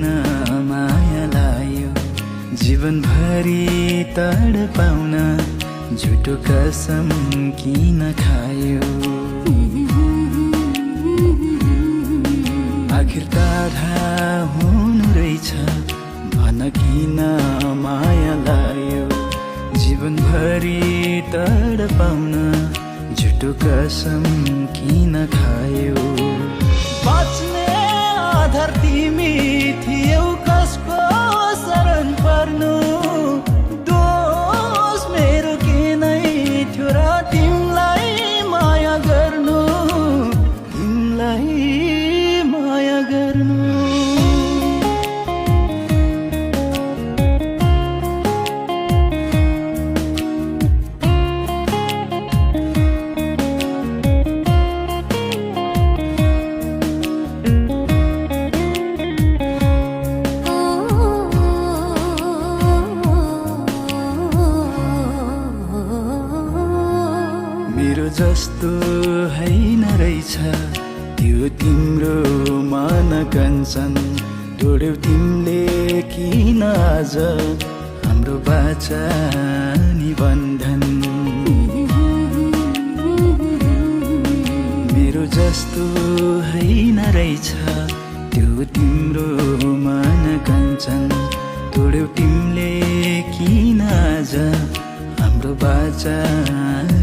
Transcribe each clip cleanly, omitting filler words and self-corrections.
किन माया लायो, जीवनभरि तडपाउन झुटो कसम किन खायो। आखिर तारा हुनु रहेछ, भन किन माया लायो, जीवनभरि तडपाउन झुटो कसम किन खायो। बाँच्ने आधार तिमी थियौ, कसको शरण पर्नु, दोष मेरो के नै थियो र तिमीलाई माया गर्नु, तिमीलाई माया गर्नु। मेरो जस्तो हैन रहेछ त्यो तिम्रो मन कञ्चन, तोड्यौ तिमीले किन आज हाम्रो बाचा निबन्धन। मेरो जस्तो हैन रहेछ त्यो तिम्रो मन कञ्चन, तोड्यौ तिमीले किन आज हाम्रो बाचा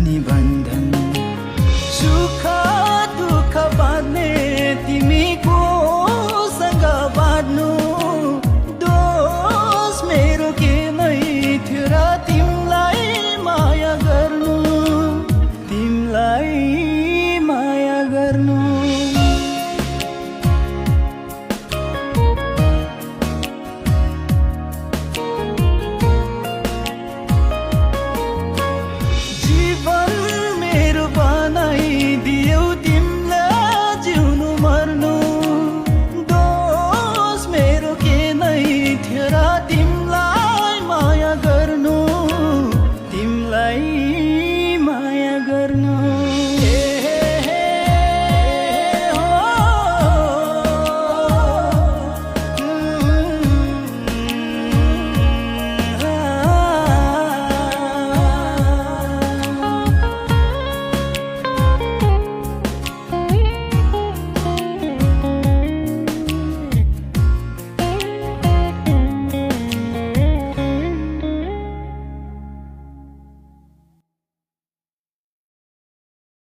निबन्धन। सुख दुःख बाँड्ने तिमी कोसँग बाँड्नु, दोष मेरो के नै थियो र तिमीलाई माया गर्नु, तिमीलाई माया गर्नु। तिमीलाई माया गर्नु।